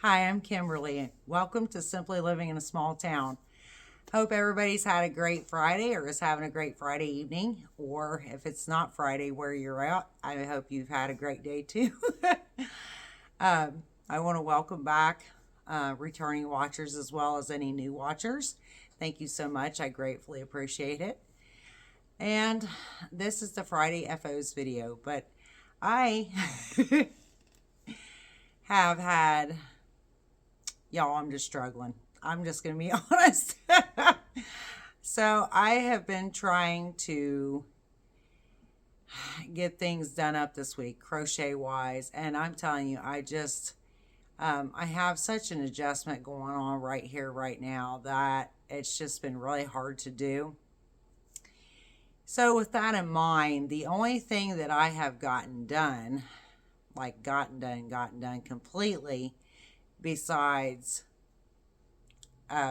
Hi, I'm Kimberly. Welcome to Simply Living in a Small Town. Hope everybody's had a great Friday or is having a great Friday evening. Or if it's not Friday where you're at, I hope you've had a great day too. I want to welcome back returning watchers as well as any new watchers. Thank you so much. I gratefully appreciate it. And this is the Friday FOs video, but I have had, y'all, I'm just struggling. I'm just going to be honest. So I have been trying to get things done up this week, crochet wise. And I'm telling you, I have such an adjustment going on right here, right now, that it's just been really hard to do. So with that in mind, the only thing that I have gotten done, like gotten done completely, besides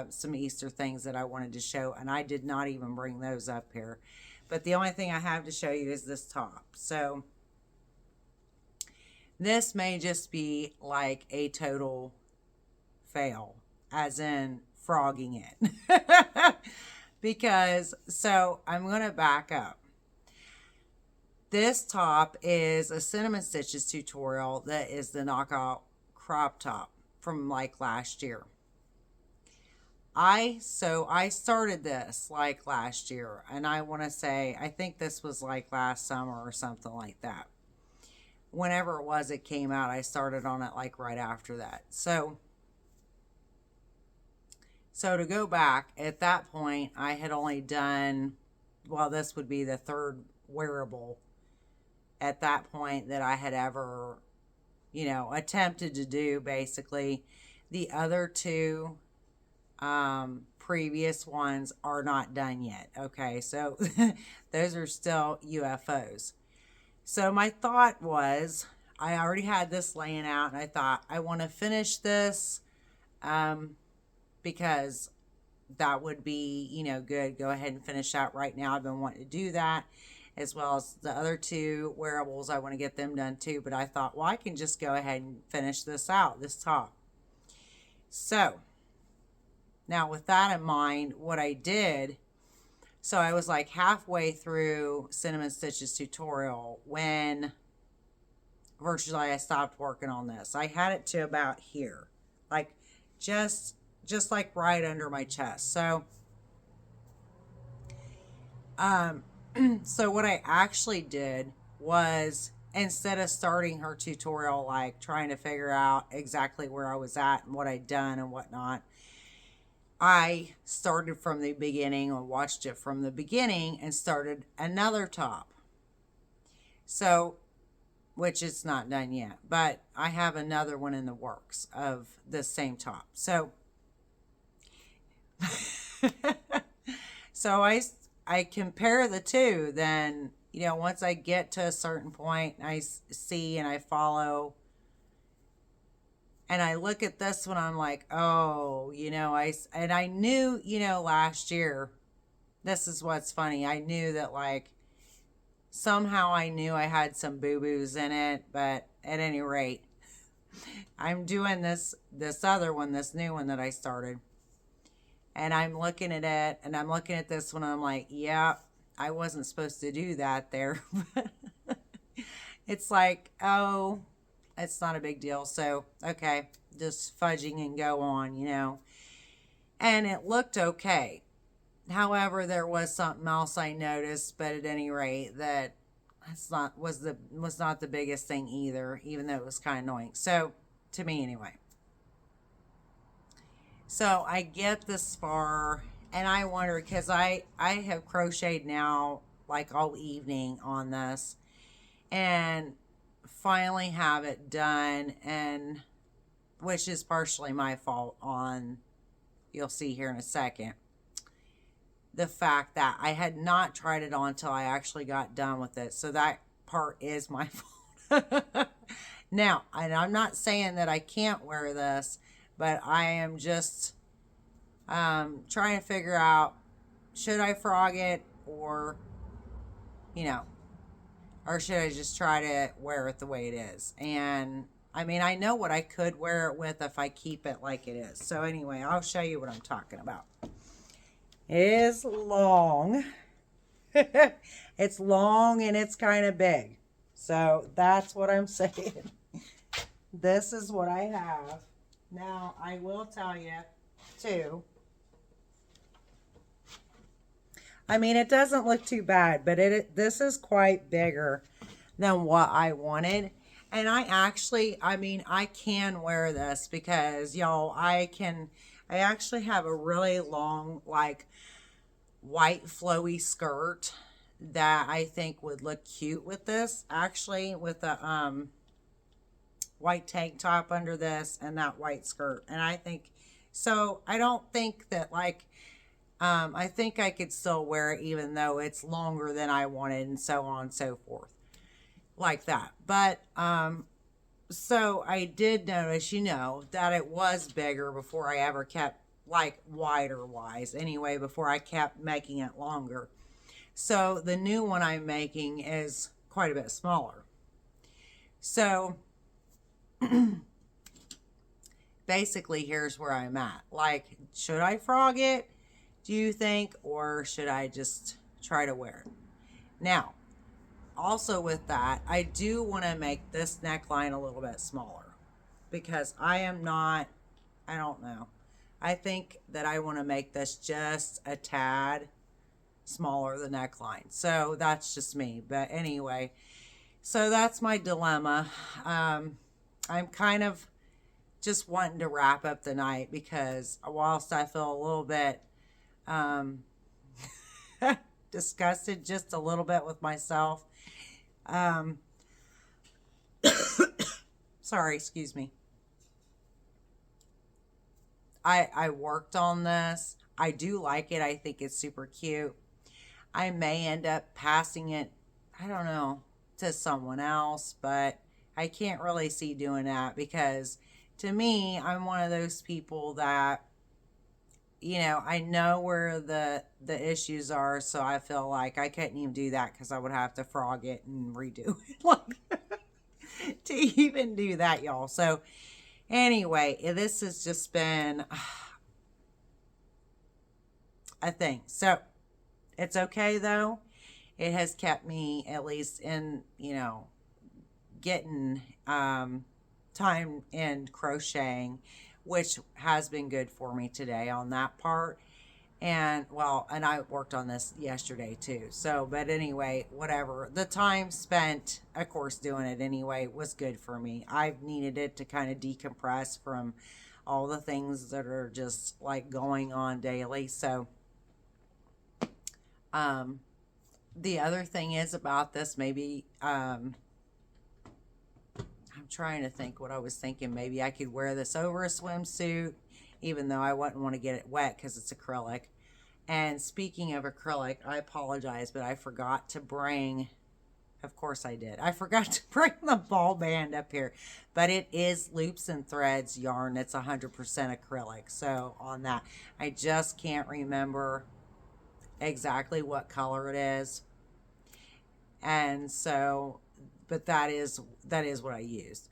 some Easter things that I wanted to show, and I did not even bring those up here. But the only thing I have to show you is this top. So this may just be like a total fail, as in frogging it. Because, so I'm going to back up. This top is a Cinnamon Stitches tutorial that is the knockout crop top from like last year. I started this like last year, and I want to say, I think this was like last summer or something like that. Whenever it was it came out, I started on it like right after that. So to go back, at that point, I had only done, well, this would be the third wearable at that point that I had ever, attempted to do, basically. The other two previous ones are not done yet. Okay, so those are still UFOs. So my thought was, I already had this laying out, and I thought I want to finish this because that would be, good. Go ahead and finish that right now. I've been wanting to do that, as well as the other two wearables. I want to get them done too, but I thought, well, I can just go ahead and finish this out, this top. So now with that in mind, what I did, so I was like halfway through Cinnamon Stitches tutorial when virtually I stopped working on this. I had it to about here, like just like right under my chest. So so what I actually did was, instead of starting her tutorial, like trying to figure out exactly where I was at and what I'd done and whatnot, I started from the beginning, or watched it from the beginning, and started another top. So, which it's not done yet, but I have another one in the works of the same top. So, so I compare the two. Then, once I get to a certain point, I see and I follow, and I look at this one, I'm like, oh, I knew, last year, this is what's funny. I knew that, like, somehow I knew I had some boo-boos in it, but at any rate, I'm doing this other one, this new one that I started. And I'm looking at it, and I'm looking at this one, and I'm like, yeah, I wasn't supposed to do that there. It's like, oh, it's not a big deal. So, okay, just fudging and go on, And it looked okay. However, there was something else I noticed, but at any rate, that was not the biggest thing either, even though it was kind of annoying. So, to me anyway. So I get this far, and I wonder, because I have crocheted now like all evening on this, and finally have it done, and which is partially my fault on, you'll see here in a second, the fact that I had not tried it on until I actually got done with it. So that part is my fault. Now, and I'm not saying that I can't wear this, but I am just trying to figure out, should I frog it, or or should I just try to wear it the way it is? And I mean, I know what I could wear it with if I keep it like it is. So anyway, I'll show you what I'm talking about. It is long. It's long and it's kind of big. So that's what I'm saying. This is what I have. Now, I will tell you, too. I mean, it doesn't look too bad, but this is quite bigger than what I wanted. And I mean, I can wear this because, y'all, I actually have a really long, like, white flowy skirt that I think would look cute with this. Actually, with a, white tank top under this and that white skirt. And I think, so I don't think that, like, I think I could still wear it even though it's longer than I wanted and so on and so forth. Like that. But, so I did notice, that it was bigger before I ever kept, like, wider wise. Anyway, before I kept making it longer. So the new one I'm making is quite a bit smaller. So basically, here's where I'm at. Like, should I frog it, do you think, or should I just try to wear it? Now, also with that, I do want to make this neckline a little bit smaller because I don't know. I think that I want to make this just a tad smaller, the neckline. So that's just me. But anyway, so that's my dilemma. I'm kind of just wanting to wrap up the night because whilst I feel a little bit disgusted just a little bit with myself, sorry, excuse me. I worked on this. I do like it. I think it's super cute. I may end up passing it, I don't know, to someone else, but I can't really see doing that because to me, I'm one of those people that, I know where the issues are, so I feel like I couldn't even do that because I would have to frog it and redo it, like, to even do that, y'all. So anyway, this has just been a thing. So it's okay though. It has kept me at least in, getting time in crocheting, which has been good for me today on that part. And and I worked on this yesterday too. So, but anyway, whatever. The time spent, of course, doing it anyway was good for me. I've needed it to kind of decompress from all the things that are just like going on daily. So, the other thing is about this, maybe, I'm trying to think what I was thinking. Maybe I could wear this over a swimsuit, even though I wouldn't want to get it wet because it's acrylic. And speaking of acrylic, I apologize, but I forgot to bring, of course I did. I forgot to bring the ball band up here, but it is Loops and Threads yarn. It's 100% acrylic. So on that, I just can't remember exactly what color it is. And so, but that is what I used.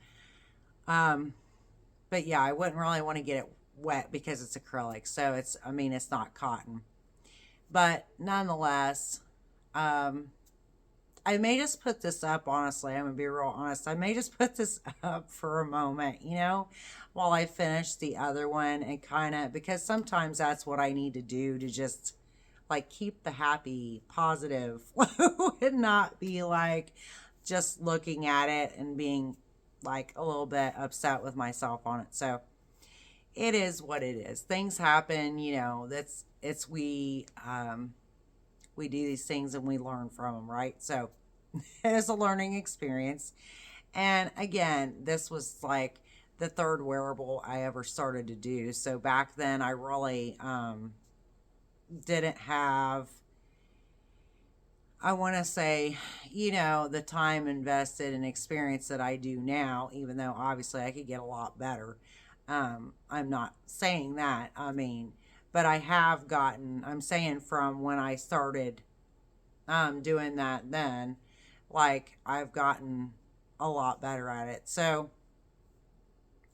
But yeah, I wouldn't really want to get it wet because it's acrylic. So it's not cotton. But nonetheless, I may just put this up, honestly. I'm going to be real honest. I may just put this up for a moment, while I finish the other one and kind of, because sometimes that's what I need to do to just like keep the happy, positive flow and not be like just looking at it and being like a little bit upset with myself on it. So it is what it is. Things happen, we do these things and we learn from them, right? So it is a learning experience. And again, this was like the third wearable I ever started to do. So back then I really didn't have, I want to say, the time invested and experience that I do now, even though obviously I could get a lot better. I'm not saying that. But I have gotten, I'm saying from when I started doing that then, like I've gotten a lot better at it. So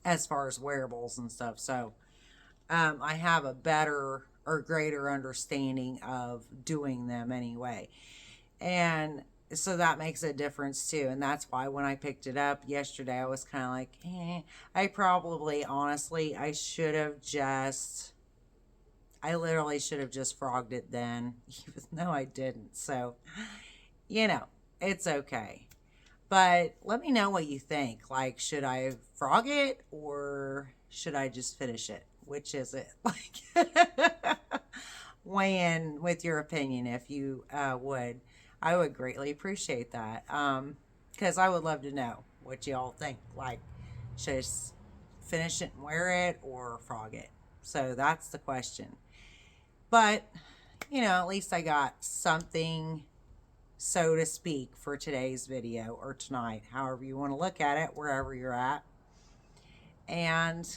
as far as wearables and stuff. So I have a better or greater understanding of doing them anyway. And so that makes a difference too. And that's why when I picked it up yesterday, I was kind of like, I probably, honestly, I literally should have just frogged it then, even though I didn't. So, it's okay. But let me know what you think. Like, should I frog it or should I just finish it? Which is it? Like, weigh in with your opinion if you would. I would greatly appreciate that. Because I would love to know what y'all think. Like, should I just finish it and wear it or frog it? So that's the question. But, at least I got something, so to speak, for today's video or tonight, however you want to look at it, wherever you're at. And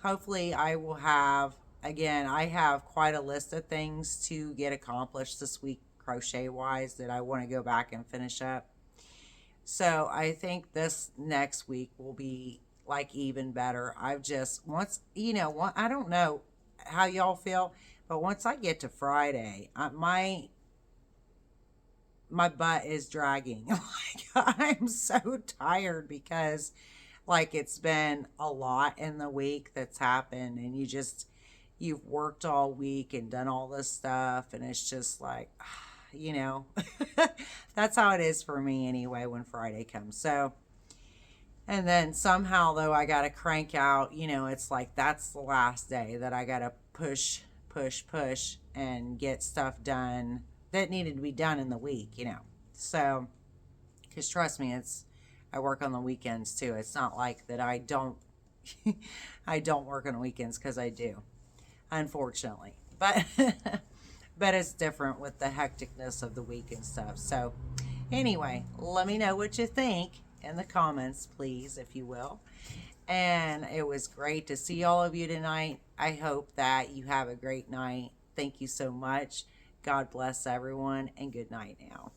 hopefully I will have, again, I have quite a list of things to get accomplished this week, crochet wise, that I want to go back and finish up. So I think this next week will be like even better. I've just, I don't know how y'all feel, but once I get to Friday, my butt is dragging. Like, I'm so tired because like it's been a lot in the week that's happened, and you've worked all week and done all this stuff, and it's just like, that's how it is for me anyway when Friday comes. So, and then somehow though I got to crank out, it's like that's the last day that I got to push and get stuff done that needed to be done in the week, So, because trust me, I work on the weekends too. It's not like that I don't I don't work on the weekends, because I do, unfortunately. But but it's different with the hecticness of the week and stuff. So anyway, let me know what you think in the comments, please, if you will. And it was great to see all of you tonight. I hope that you have a great night. Thank you so much. God bless everyone, and good night now.